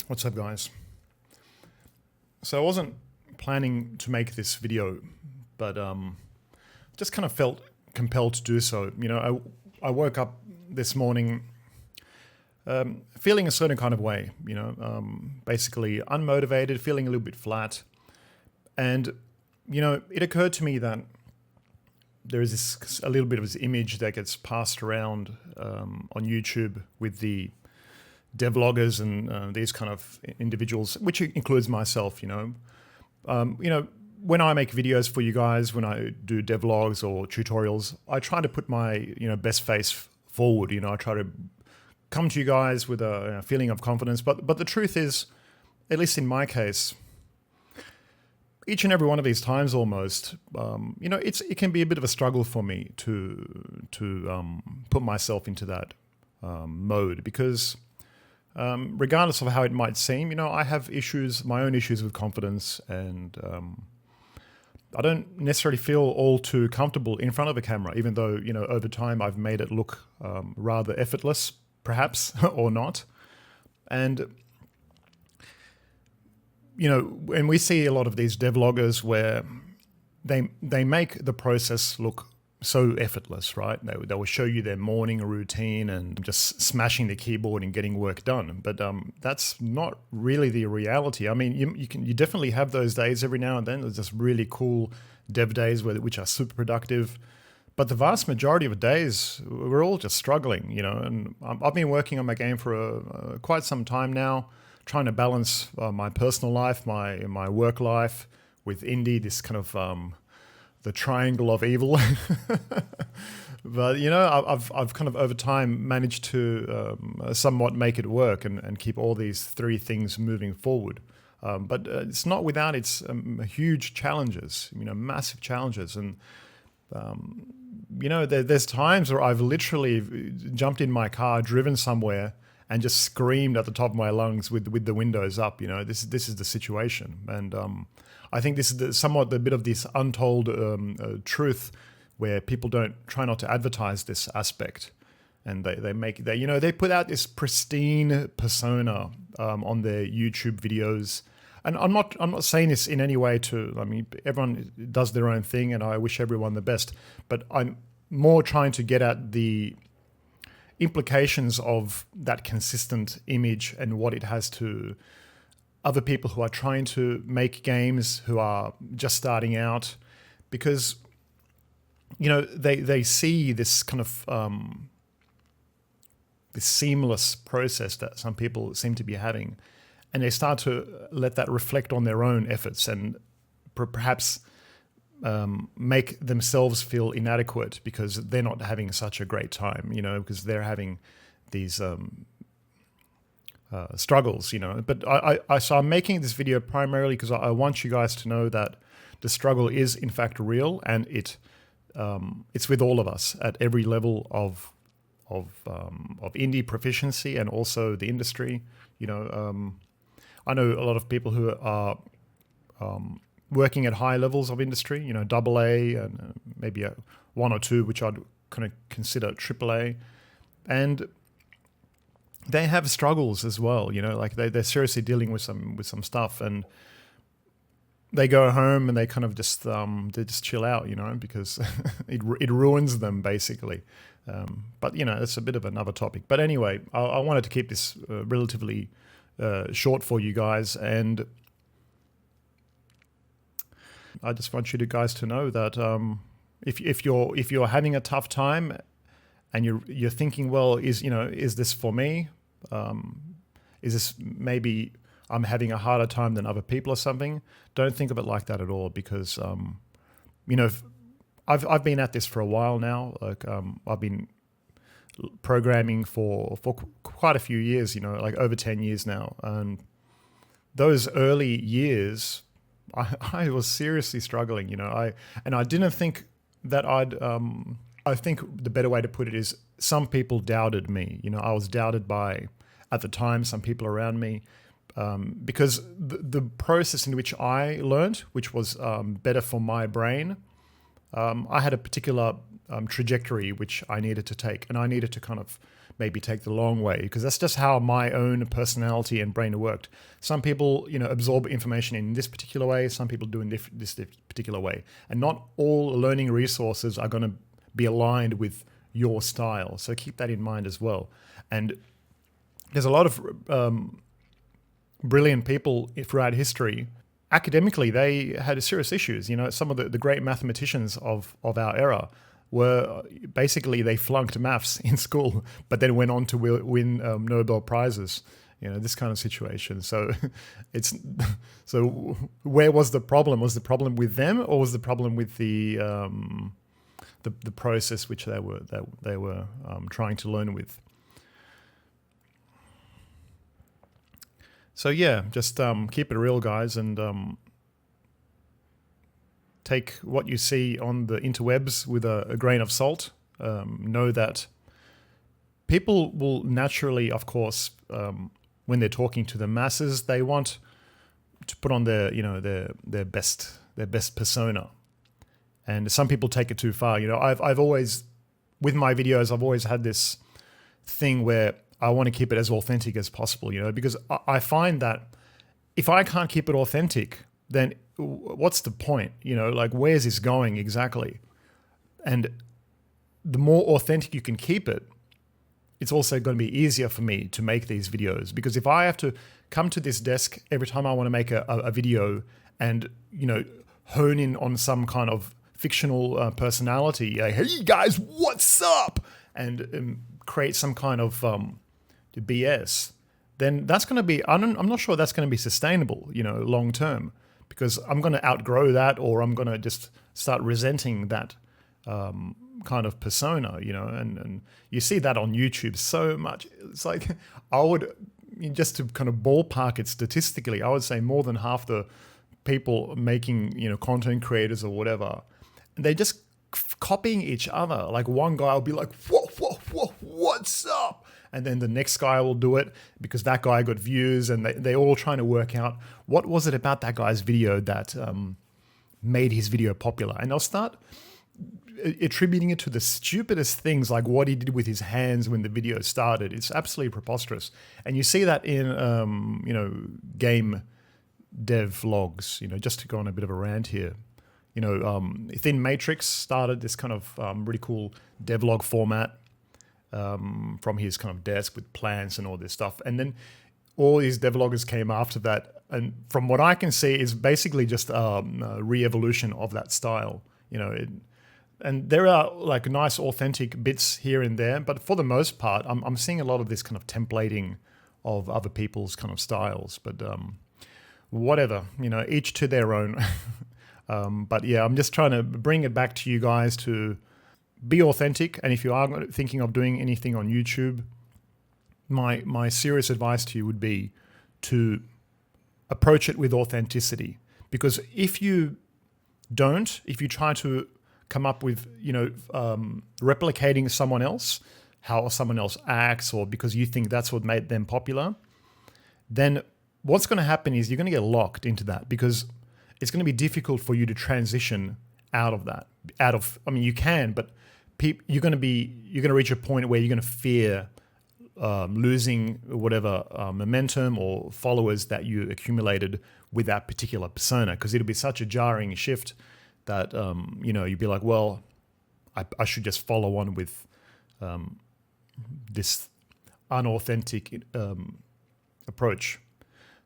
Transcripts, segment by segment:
What's up, guys? So I wasn't planning to make this video, but just kind of felt compelled to do so. You know, I woke up this morning feeling a certain kind of way, you know, basically unmotivated, feeling a little bit flat. And, you know, it occurred to me that there is a little bit of this image that gets passed around on YouTube with the devloggers and these kind of individuals, which includes myself. You know, when I make videos for you guys, when I do devlogs or tutorials, I try to put my best face forward. You know, I try to come to you guys with a feeling of confidence. But the truth is, at least in my case, each and every one of these times, almost, it can be a bit of a struggle for me to put myself into that mode because. Regardless of how it might seem, you know, I have issues, my own issues with confidence, and I don't necessarily feel all too comfortable in front of a camera, even though, you know, over time I've made it look rather effortless, perhaps, or not. And, you know, and we see a lot of these devloggers where they make the process look so effortless, right? They will show you their morning routine and just smashing the keyboard and getting work done. But that's not really the reality. I mean, you definitely have those days every now and then. There's just really cool dev days which are super productive. But the vast majority of the days, we're all just struggling, you know. And I've been working on my game for quite some time now, trying to balance my personal life, my work life with indie, this kind of the triangle of evil. But, you know, I've kind of over time managed to somewhat make it work and keep all these three things moving forward. But it's not without its huge challenges, you know, massive challenges. And, you know, there's times where I've literally jumped in my car, driven somewhere, and just screamed at the top of my lungs with the windows up. You know, this is the situation. And I think this is somewhat a bit of this untold truth where people try not to advertise this aspect, and they put out this pristine persona on their YouTube videos. And I'm not saying this in any way I mean, everyone does their own thing, and I wish everyone the best. But I'm more trying to get at the implications of that consistent image and what it has to other people who are trying to make games, who are just starting out, because, you know, they see this kind of this seamless process that some people seem to be having, and they start to let that reflect on their own efforts and perhaps make themselves feel inadequate because they're not having such a great time, you know, because they're having these struggles, you know. But so I'm making this video primarily because I want you guys to know that the struggle is in fact real, and it's with all of us at every level of indie proficiency and also the industry. You know, I know a lot of people who are working at high levels of industry, you know, AA and maybe one or two, which I'd kind of consider AAA, and they have struggles as well, you know, like they're seriously dealing with some stuff, and they go home and they kind of just they just chill out, you know, because it ruins them basically. But you know, it's a bit of another topic. But anyway, I wanted to keep this relatively short for you guys, and I just want you guys to know that if you're having a tough time, and you're thinking, well, is this for me? Is this maybe I'm having a harder time than other people or something? Don't think of it like that at all, because you know, I've been at this for a while now. Like I've been programming for quite a few years, you know, like over 10 years now. And those early years, I was seriously struggling, you know. I didn't think that I think the better way to put it is some people doubted me. You know, I was doubted by, at the time, some people around me, because the process in which I learned, which was better for my brain, I had a particular trajectory which I needed to take, and I needed to kind of maybe take the long way, because that's just how my own personality and brain worked. Some people, absorb information in this particular way. Some people do in this particular way, and not all learning resources are going to be aligned with your style. So keep that in mind as well. And there's a lot of brilliant people throughout history. Academically, they had serious issues. Some of the great mathematicians of our era were basically, they flunked maths in school, but then went on to win Nobel Prizes. This kind of situation. So so where was the problem? Was the problem with them, or was the problem with the process which they were trying to learn with? So yeah, just keep it real, guys, and take what you see on the interwebs with a grain of salt. Know that people will naturally, of course, when they're talking to the masses, they want to put on their best persona, and some people take it too far. I've always, with my videos, I've always had this thing where I want to keep it as authentic as possible, because I find that if I can't keep it authentic, then what's the point? Where's this going exactly? And the more authentic you can keep it, it's also going to be easier for me to make these videos, because if I have to come to this desk every time I want to make a video and, hone in on some kind of fictional personality, like, hey guys, what's up? And create some kind of BS, then that's going to be, I'm not sure that's going to be sustainable, long term, because I'm going to outgrow that, or I'm going to just start resenting that kind of persona, and you see that on YouTube so much. It's like, just to kind of ballpark it statistically, I would say more than half the people making, content creators or whatever, they're just copying each other. Like, one guy will be like, whoa, what's up? And then the next guy will do it because that guy got views, and they're all trying to work out what was it about that guy's video that made his video popular. And they'll start attributing it to the stupidest things, like what he did with his hands when the video started. It's absolutely preposterous. And you see that in, GameDev vlogs, just to go on a bit of a rant here. Thin Matrix started this kind of really cool devlog format from his kind of desk with plants and all this stuff. And then all these devloggers came after that. And from what I can see, is basically just a re-evolution of that style. And there are like nice authentic bits here and there, but for the most part, I'm seeing a lot of this kind of templating of other people's kind of styles. But whatever, each to their own. But yeah, I'm just trying to bring it back to you guys to be authentic. And if you are thinking of doing anything on YouTube, my serious advice to you would be to approach it with authenticity. Because if you try to come up with, replicating someone else, how someone else acts, or because you think that's what made them popular, then what's going to happen is you're going to get locked into that, because it's going to be difficult for you to transition out of that. You can, but you're going to reach a point where you're going to fear losing whatever momentum or followers that you accumulated with that particular persona, because it'll be such a jarring shift that you'd be like, well, I should just follow on with this unauthentic approach.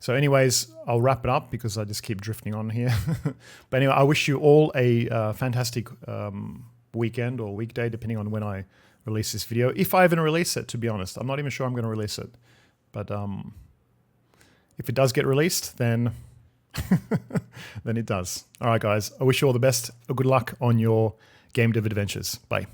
So anyways, I'll wrap it up because I just keep drifting on here. But anyway, I wish you all a fantastic weekend or weekday, depending on when I release this video. If I even release it, to be honest. I'm not even sure I'm going to release it. But if it does get released, then then it does. All right, guys. I wish you all the best. Good luck on your GameDev adventures. Bye.